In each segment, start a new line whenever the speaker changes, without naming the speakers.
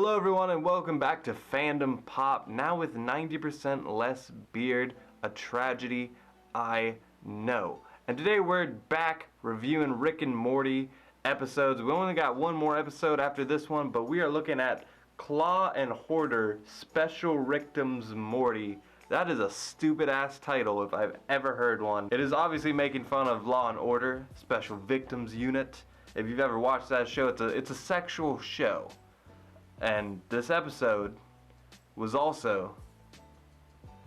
Hello everyone and welcome back to Fandompop, now with 90% less beard, a tragedy, I know. And today we're back reviewing Rick and Morty episodes. We only got one more episode after this one, but we are looking at Claw and Hoarder Special Rickdoms Morty. That is a stupid ass title if I've ever heard one. It is obviously making fun of Law and Order, Special Victims Unit. If you've ever watched that show, it's a sexual show. And this episode was also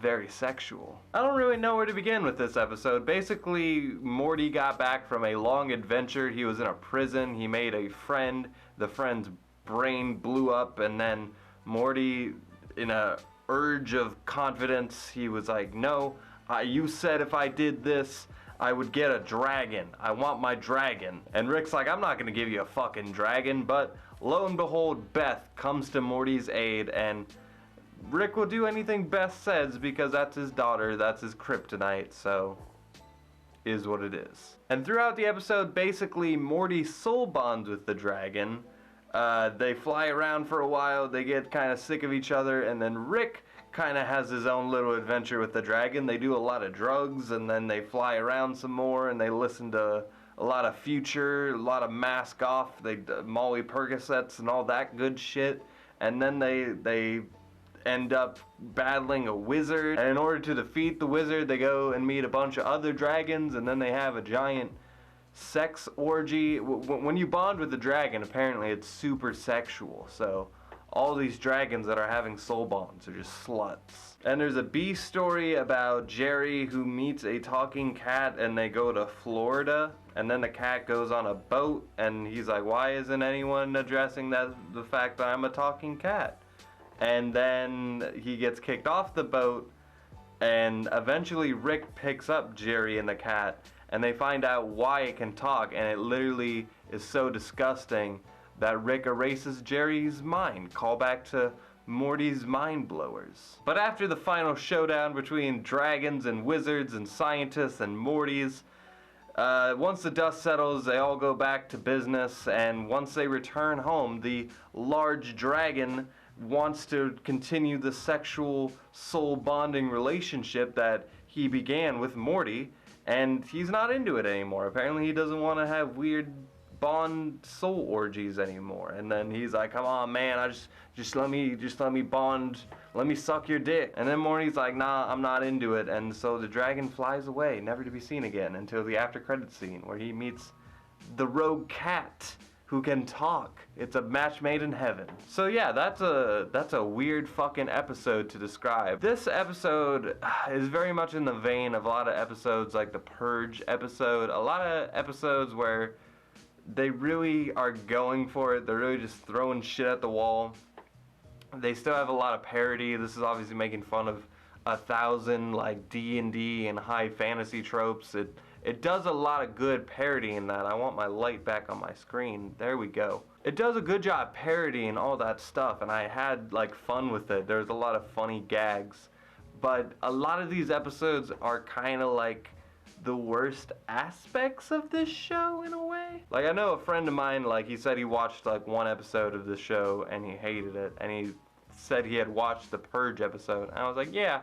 very sexual. I don't really know where to begin with this episode. Basically, Morty got back from a long adventure. He was in a prison. He made a friend. The friend's brain blew up, and then Morty, in a urge of confidence, he was like, no, you said if I did this, I would get a dragon. I want my dragon. And Rick's like, I'm not gonna give you a fucking dragon, but lo and behold, Beth comes to Morty's aid, and Rick will do anything Beth says because that's his daughter, that's his kryptonite, so is what it is. And throughout the episode, basically, Morty soul bonds with the dragon. They fly around for a while, they get kind of sick of each other, and then Rick kind of has his own little adventure with the dragon. They do a lot of drugs, and then they fly around some more, and they listen to a lot of Future, a lot of Mask Off, Molly Percocets and all that good shit. And then they end up battling a wizard, and in order to defeat the wizard, they go and meet a bunch of other dragons, and then they have a giant sex orgy. When you bond with the dragon, apparently it's super sexual, so all these dragons that are having soul bonds are just sluts. And there's a B story about Jerry who meets a talking cat, and they go to Florida, and then the cat goes on a boat, and he's like, why isn't anyone addressing the fact that I'm a talking cat? And then he gets kicked off the boat, and eventually Rick picks up Jerry and the cat, and they find out why it can talk, and it literally is so disgusting that Rick erases Jerry's mind. Call back to Morty's mind blowers. But after the final showdown between dragons and wizards and scientists and Mortys, once the dust settles, they all go back to business, and once they return home, the large dragon wants to continue the sexual soul bonding relationship that he began with Morty, and he's not into it anymore. Apparently he doesn't want to have weird bond soul orgies anymore. And then he's like, come on man, just let me bond, let me suck your dick. And then Morty's like, nah, I'm not into it. And so the dragon flies away, never to be seen again, until the after credits scene where he meets the rogue cat who can talk. It's a match made in heaven. So yeah, that's a weird fucking episode to describe. This episode is very much in the vein of a lot of episodes like the Purge episode, a lot of episodes where they really are going for it. They're really just throwing shit at the wall. They still have a lot of parody. This is obviously making fun of 1,000 like D&D and high fantasy tropes. It does a lot of good parodying that. I want my light back on my screen. There we go. It does a good job parodying all that stuff, and I had like fun with it. There's a lot of funny gags. But a lot of these episodes are kind of like the worst aspects of this show in a way. Like, I know a friend of mine, like, he said he watched like one episode of the show and he hated it, and he said he had watched the Purge episode, and I was like, yeah,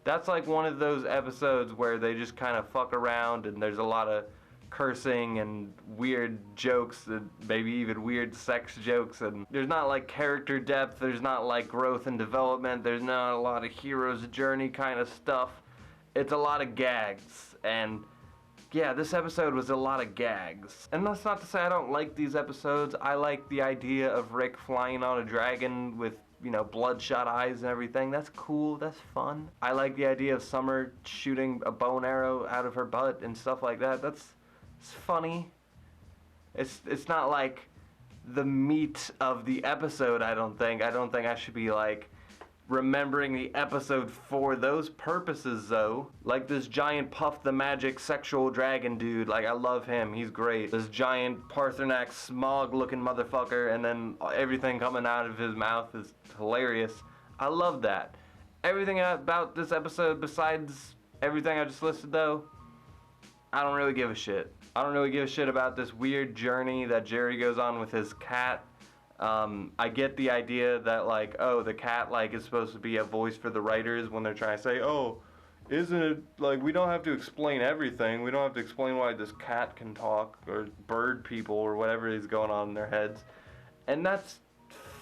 that's like one of those episodes where they just kind of fuck around and there's a lot of cursing and weird jokes, and maybe even weird sex jokes, and there's not like character depth, there's not like growth and development, there's not a lot of hero's journey kind of stuff. It's a lot of gags, and yeah, this episode was a lot of gags. And that's not to say I don't like these episodes. I like the idea of Rick flying on a dragon with, you know, bloodshot eyes and everything. That's cool, that's fun. I like the idea of Summer shooting a bow and arrow out of her butt and stuff like that. It's funny. It's not like the meat of the episode, I don't think. I don't think I should be like remembering the episode for those purposes though. Like this giant Puff the Magic sexual dragon dude, like I love him, he's great. This giant Parthenax smog looking motherfucker, and then everything coming out of his mouth is hilarious. I love that. Everything about this episode besides everything I just listed though, I don't really give a shit. I don't really give a shit about this weird journey that Jerry goes on with his cat. I get the idea that, like, oh, the cat, like, is supposed to be a voice for the writers when they're trying to say, oh, isn't it, like, we don't have to explain everything. We don't have to explain why this cat can talk, or bird people, or whatever is going on in their heads. And that's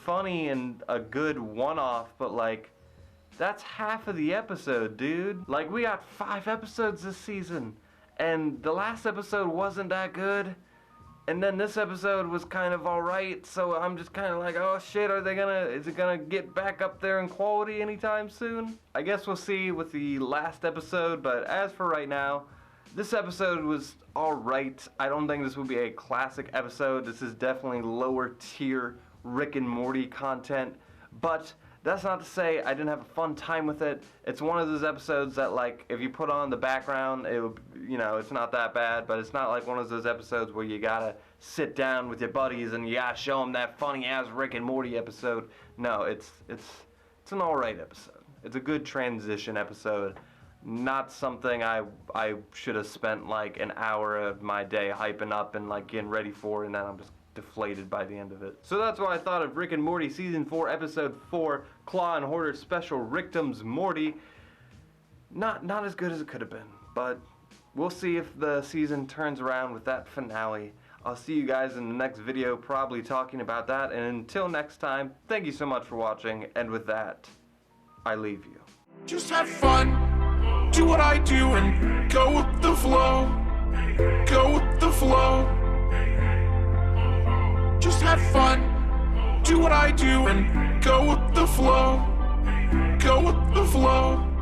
funny and a good one-off, but, like, that's half of the episode, dude. Like, we got 5 episodes this season, and the last episode wasn't that good. And then this episode was kind of alright, so I'm just kind of like, oh shit, is it gonna get back up there in quality anytime soon? I guess we'll see with the last episode, but as for right now, this episode was alright. I don't think this would be a classic episode. This is definitely lower tier Rick and Morty content, but that's not to say I didn't have a fun time with it. It's one of those episodes that, like, if you put on the background, it would, you know, it's not that bad, but it's not like one of those episodes where you gotta sit down with your buddies and you gotta show them that funny-ass Rick and Morty episode. No, it's an alright episode. It's a good transition episode. Not something I should have spent, like, an hour of my day hyping up and, like, getting ready for, and then I'm just deflated by the end of it. So that's why I thought of Rick and Morty Season 4, Episode 4, Claw and Hoarder Special Rickdom's Morty. Not as good as it could have been, but we'll see if the season turns around with that finale. I'll see you guys in the next video, probably talking about that, and until next time, thank you so much for watching, and with that, I leave you.
Just have fun, do what I do, and go with the flow, go with the flow. Just have fun, do what I do, and go with the flow, go with the flow.